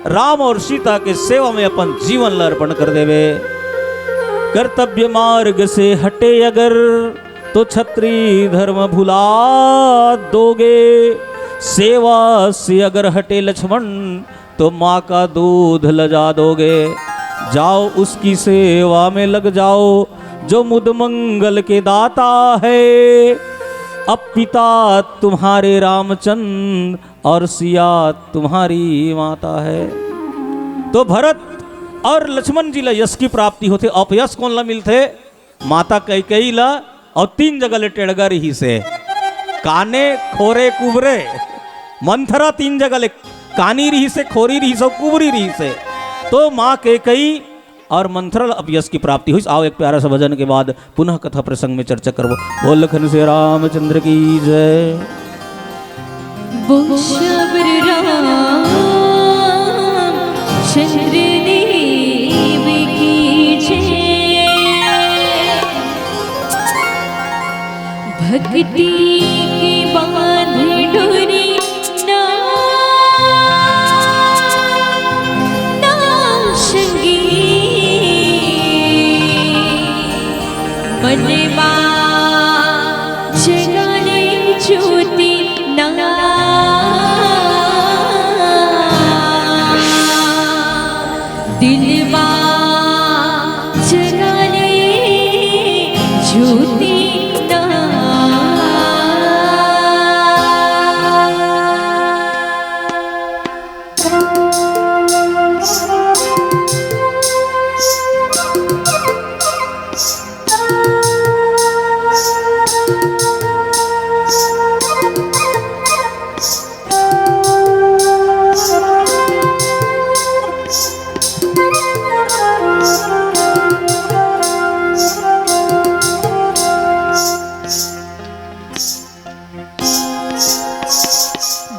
राम और सीता के सेवा में अपन जीवन ल अर्पण कर देवे। कर्तव्य मार्ग से हटे अगर तो क्षत्रिय धर्म भुला दोगे, सेवा से अगर हटे लक्ष्मण तो माँ का दूध लजा दोगे। जाओ उसकी सेवा में लग जाओ जो मुद मंगल के दाता है, अब पिता तुम्हारे रामचंद्र और सिया तुम्हारी माता है। तो भरत और लक्ष्मण जी ला यश की प्राप्ति होते। अपयश कौन ला मिलते? माता कैकेयी ला, और 3 जगह ले टेढ़गा रही से, काने खोरे कुबरे। मंथरा 3 जगह ले कानी रही से, खोरी रही से, कुबरी रही से। तो माँ कैकेयी और मंथरा अपयश की प्राप्ति हुई। आओ एक प्यारा सा भजन के बाद पुनः कथा प्रसंग में चर्चा करबो। बोल लखन से रामचंद्र की जय। बोल शबर राम चंद्र देव की जय। भक्ति की बांध डोरी मनवा जगाने ज्योति ना, दिलवा जगाने ज्योति ना।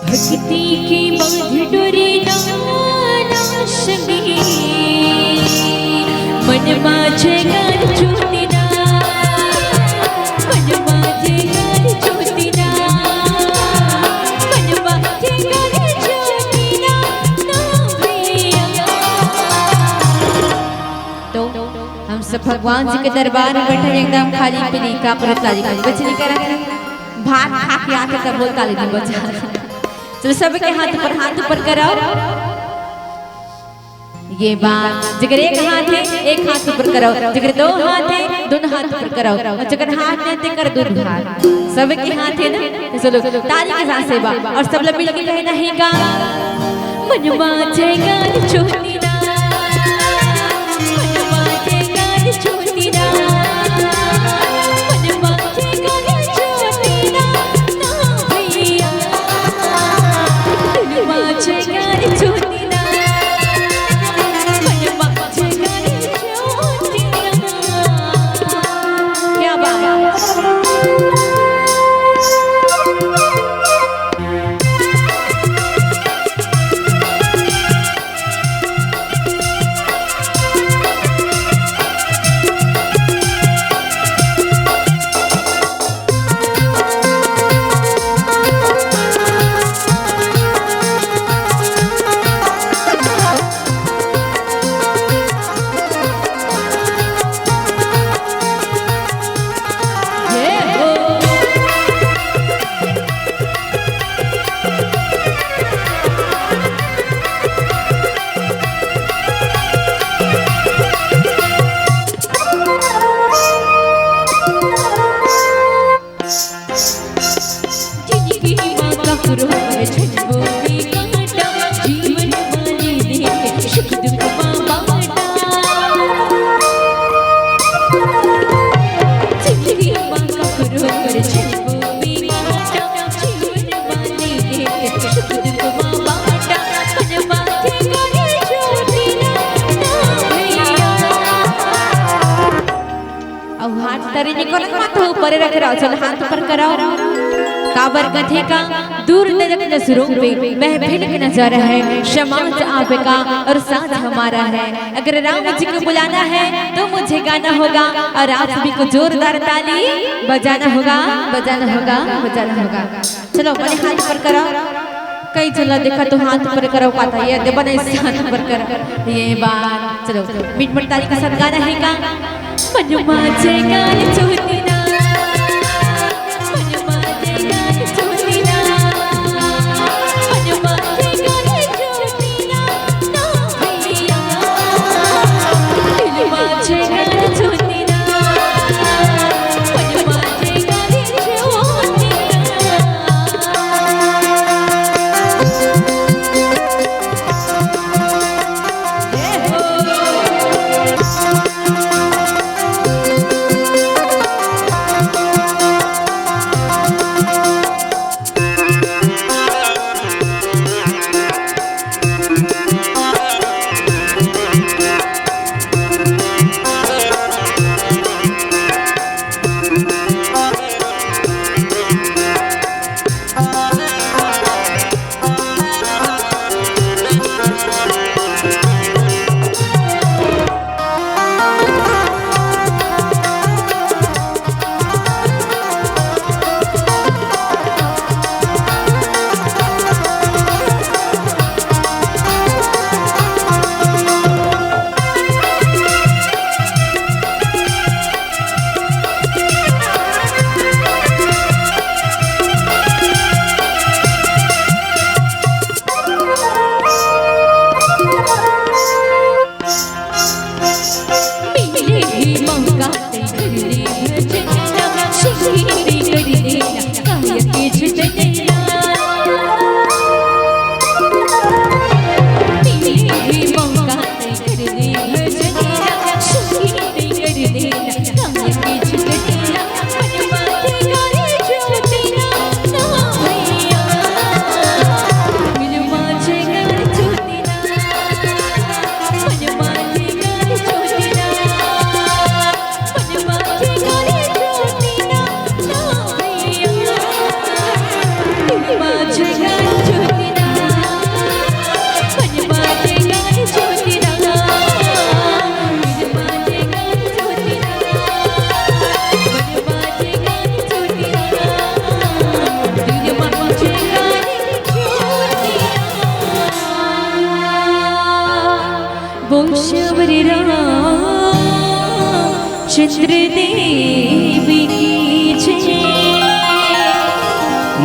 भक्ति की बांध डोरी ना सके, मनवा जगार ज्योति ना, मनवा जगार ज्योति ना, मनवा जगार ज्योति ना, ना भैया। तो हम सब भगवान जी के दरबार में बैठे एकदम खाली पीली का परताली का बचनी करा, भात खा के आके तब बोलता लेकिन बचा। चलो सबके हाथ ऊपर कराओ। ये बात जिगर एक हाथ है एक हाथ ऊपर करो, जिगर दो हाथ है दोनों हाथ ऊपर करो, और जिगर हाथ नहीं ते कर दोनों हाथ, सबके हाथ है ना। चलो ताली के साथ सेवा और सब लोग मिलकर कहना है गा मनवा जयगा छोटी ना, मनवा जयगा छोटी ना, मनवा जयगा छोटी ना, ना भैया मनवा जयगा छोटी ना, मनवा जयगा छोटी ना। क्या बात है। ऊपर रख रहा चल हाथ ऊपर कराओ काबर कथे का दूर नजक नजरों पे महफिल का नजारा है, समाज आपका और साथ हमारा है। अगर राम जी को बुलाना है तो मुझे गाना होगा और आप सभी को जोरदार ताली बजाना होगा, बजाना होगा, बजाना होगा। चलो मैंने हाथ ऊपर कराओ, कई चला देखा तो हाथ ऊपर करो पाता ये दे बने हाथ ऊपर कर ये बात। चलो मिट मिट ताली का साथ गाना है का मनवा जयगा छोटी ना, मनवा जयगा छोटी ना, मनवा जयगा छोटी ना, ना भैया मनवा जयगा छोटी ना, मनवा जयगा छोटी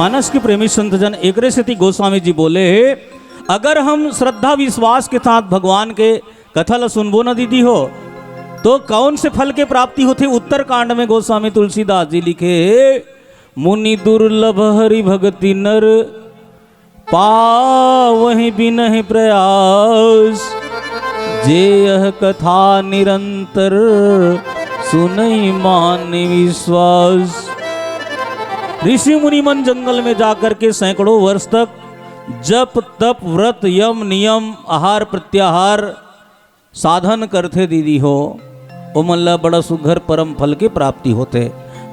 मानस के प्रेमी संतजन एकरे सेती गोस्वामी जी बोले, अगर हम श्रद्धा विश्वास के साथ भगवान के कथा ला सुनबो ना दीदी हो, तो कौन से फल के प्राप्ति होते? उत्तर कांड में गोस्वामी तुलसीदास जी लिखे, मुनि दुर्लभ हरि भगति नर पावहि बिनहि प्रयास, जे यह कथा निरंतर सुनई मान विश्वास। ऋषि मुनि मन जंगल में जाकर के सैकड़ों वर्ष तक जप तप व्रत यम नियम आहार प्रत्याहार साधन करते दीदी हो, ओ मल्ला बड़ा सुघर परम फल के प्राप्ति होते।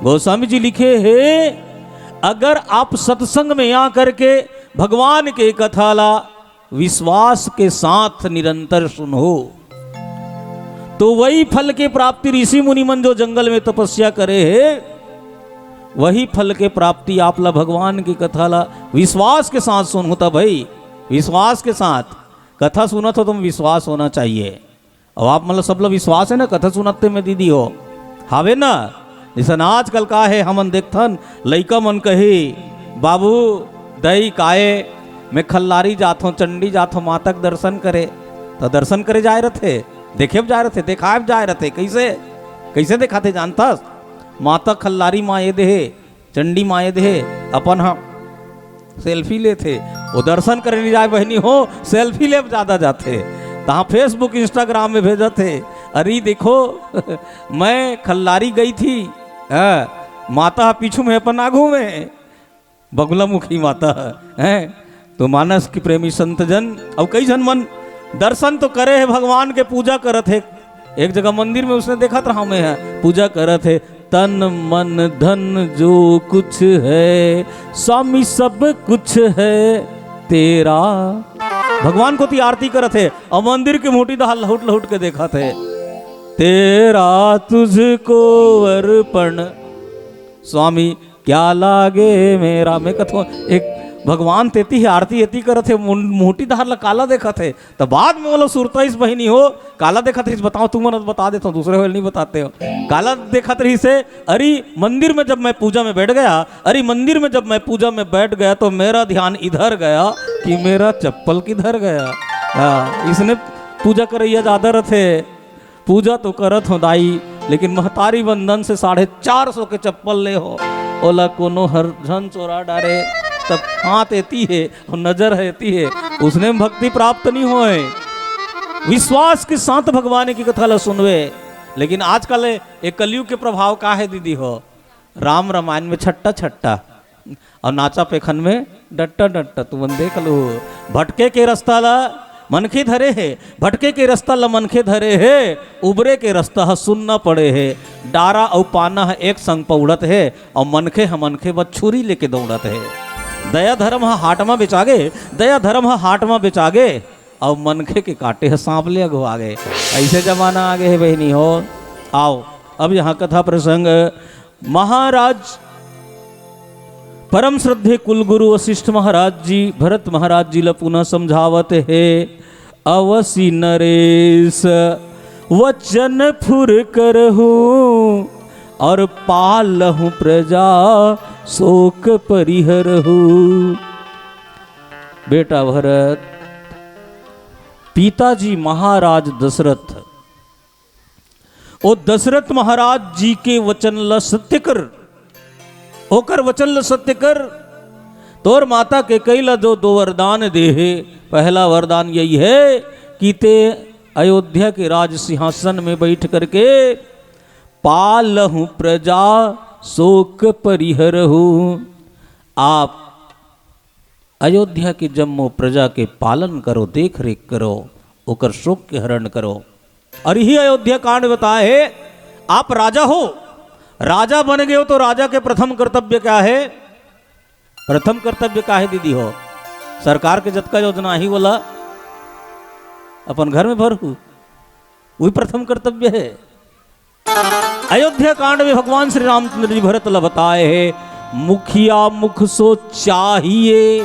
गोस्वामी जी लिखे हैं, अगर आप सत्संग में आकर के भगवान के कथाला विश्वास के साथ निरंतर सुनो, तो वही फल के प्राप्ति ऋषि मुनि मन जो जंगल में तपस्या करे है, वही फल के प्राप्ति आपला भगवान की कथा ला विश्वास के साथ सुन होता। भाई विश्वास के साथ कथा सुना तो तुम विश्वास होना चाहिए। अब आप मतलब सब लोग विश्वास है ना कथा सुनते में दीदी हो, हावे ना। जैसा आजकल का है, हमन देखथन लइका मन कही, बाबू दही काए मैं खल्लारी जात हूँ, चंडी जात हूँ माता के दर्शन करे, तो दर्शन करे जाए रथे, देखे जाए रथे, देखाए जाए रथे। कैसे कैसे देखाते जानता? माता खल्लारी माए देहे, चंडी माए देहे, अपन हाँ सेल्फी लेते, वो दर्शन करे नहीं जाए बहनी हो, सेल्फी ले ज़्यादा जाते, तहाँ फेसबुक इंस्टाग्राम में भेजा थे, अरे देखो मैं खल्लारी गई थी, माता पीछू में अपन आगू में बगुला मुखी माता है। तो मानस की प्रेमी संत जन अब कई जन मन दर्शन तो करे है, भगवान के पूजा करत है। एक जगह मंदिर में उसने देखा था हमें है पूजा करत है, तन मन धन जो कुछ है स्वामी सब कुछ है तेरा। भगवान को ती आरती करत है और मंदिर के मोटी दहाल लहुट लहुट के देखा थे, तेरा तुझको अर्पण स्वामी क्या लागे मेरा। मैं कथो एक भगवान तेती है आरती एती करत है, मोटी दहार ला काला देखा थे, तो बाद में बोलो सुरता इस बहिनी हो काला देखा थे, बताओ तुम बता देता हूँ, दूसरे हो नहीं बताते हो। काला देखा रही से, अरे मंदिर में जब मैं पूजा में बैठ गया, अरे मंदिर में जब मैं पूजा में बैठ गया तो मेरा ध्यान इधर गया कि मेरा चप्पल किधर गया। इसने पूजा करैया ज्यादा रथे, पूजा तो करत हो दाई, लेकिन महतारी बंधन से 450 के चप्पल ले हो, ओला कोनो हर झन चोरा डारे तब हाथ एती है और नजर रहती है, उसने भक्ति प्राप्त नहीं होए। विश्वास के साथ भगवान की कथा ला सुनवे। लेकिन आजकल एक कलयुग के प्रभाव का है दीदी हो, राम रामायण में छट्टा छट्टा और नाचा पेखन में डट्टा डट्टा, तुम देख लो। भटके के रास्ता ला मनखे धरे है, भटके के रास्ता ला मनखे धरे है, उबरे के रास्ता ह सुनना पड़े है। डारा और पाना है एक संग पौड़त है और मनखे बस छुरी लेके दौड़त है। दया धर्म हा हाट में बेचागे, दया धर्म हा हाट में बेचागे और मनखे के काटे है सांप ले अगो आगे। ऐसे जमाना आगे है बहनी हो। आओ अब यहाँ कथा प्रसंग, महाराज परम श्रद्धे कुलगुरु वशिष्ठ महाराज जी भरत महाराज जी ला पुनः समझावत है, अवसी नरेश वचन फुर करहु और पालहु प्रजा शोक परिहरहु। बेटा भरत, पिताजी महाराज दशरथ, ओ दशरथ महाराज जी के वचन ला सत्य कर, होकर वचन ला सत्य कर। तोर माता के कैला जो 2 वरदान दे है, पहला वरदान यही है कि ते अयोध्या के राज सिंहासन में बैठ करके पालहु प्रजा शोक परिहरहु, आप अयोध्या के जम्मो प्रजा के पालन करो, देख रेख करो, ओकर शोक के हरण करो। और यही अयोध्या कांड बताए है, आप राजा हो, राजा बन गए हो तो राजा के प्रथम कर्तव्य क्या है? प्रथम कर्तव्य क्या है दीदी हो? सरकार के जतका योजना ही बोला अपन घर में भरू, वही प्रथम कर्तव्य है। अयोध्या कांड में भगवान श्री रामचंद्र जी भरत ला बताए है, मुखिया मुख सो चाहिए,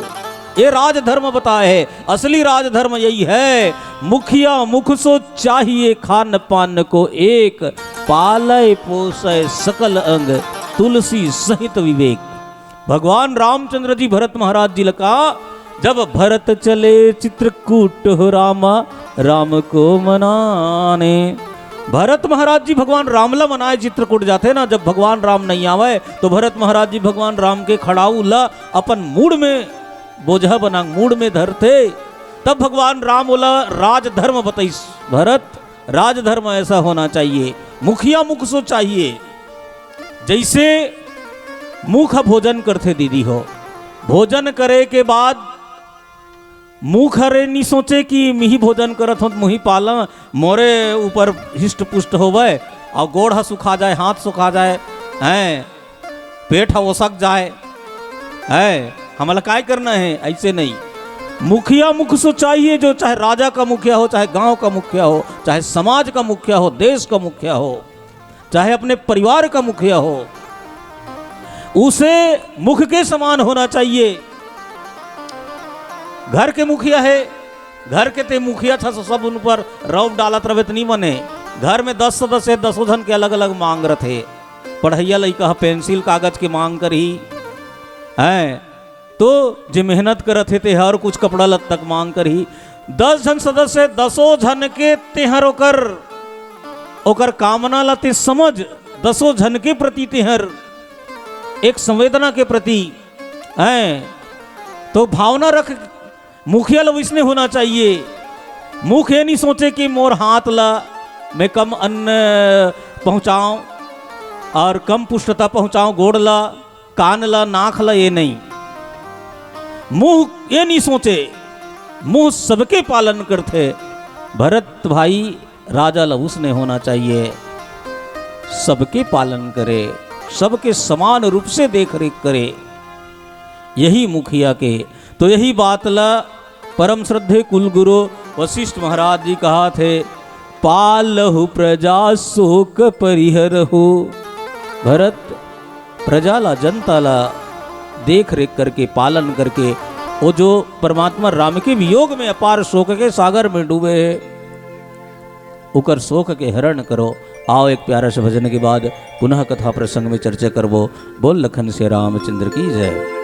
ये राजधर्म बताए है। असली राजधर्म यही है, मुखिया मुख सो चाहिए, खान पान को एक, पालय पोषय सकल अंग, तुलसी सहित विवेक। भगवान रामचंद्र जी भरत महाराज जी लका, जब भरत चले चित्रकूट हो रामा, राम को मनाने। भरत महाराज जी भगवान रामला मनाए चित्रकूट जाते ना, जब भगवान राम नहीं आवे तो भरत महाराज जी भगवान राम के खड़ाऊ ला अपन मूड में बोझा बना मूड में धरते। तब भगवान राम बोला राजधर्म बताइस भरत, राजधर्म ऐसा होना चाहिए, मुखिया मुख सो चाहिए। जैसे मुख भोजन करते दीदी हो, भोजन करे के बाद मुख हरे नहीं सोचे कि मिही भोजन करत हो मुही पाला मोरे ऊपर हिष्ट पुष्ट होवे और गोड़ सुखा जाए, हाथ सुखा जाए, हैं पेट ओसक जाए, है हमला काय करना है। ऐसे नहीं, मुखिया मुख सो चाहिए, जो चाहे राजा का मुखिया हो, चाहे गांव का मुखिया हो, चाहे समाज का मुखिया हो, देश का मुखिया हो, चाहे अपने परिवार का मुखिया हो, उसे मुख के समान होना चाहिए। घर के मुखिया है, घर के ते मुखिया था सब उन पर रौब डालत रहे नहीं बने। घर में 10 सदस्य 10 जन के अलग अलग मांग रहे थे। पढ़ैया लइका पेंसिल कागज के मांग कर ही है, तो जो मेहनत करत थे हर कुछ कपड़ा लत तक मांग कर ही। 10 जन सदस्य 10 जन के तेहर ओकर कामना लते समझ 10 जन के प्रति तेहर एक संवेदना के प्रति है, तो भावना रख मुखिया लोग इसने होना चाहिए। मुख ये नहीं सोचे कि मोर हाथ ला मैं कम अन्न पहुंचाऊं और कम पुष्टता पहुंचाऊं, गोड़ ला कान ला नाक ला, ये नहीं। मुंह ये नहीं सोचे, मुंह सबके पालन करते। भरत भाई राजा ला उसने होना चाहिए, सबके पालन करे, सबके समान रूप से देख रेख करे, यही मुखिया के। तो यही बात ला परम श्रद्धे कुलगुरु वशिष्ठ महाराज जी कहा थे, पालहु प्रजा शोक परिहरहु। भरत प्रजा ला जनता ला देख रेख करके पालन करके वो जो परमात्मा राम के वियोग में अपार शोक के सागर में डूबे है, उकर शोक के हरण करो। आओ एक प्यारा से भजन के बाद पुनः कथा प्रसंग में चर्चा करबो। बोल लखन से रामचंद्र की जय।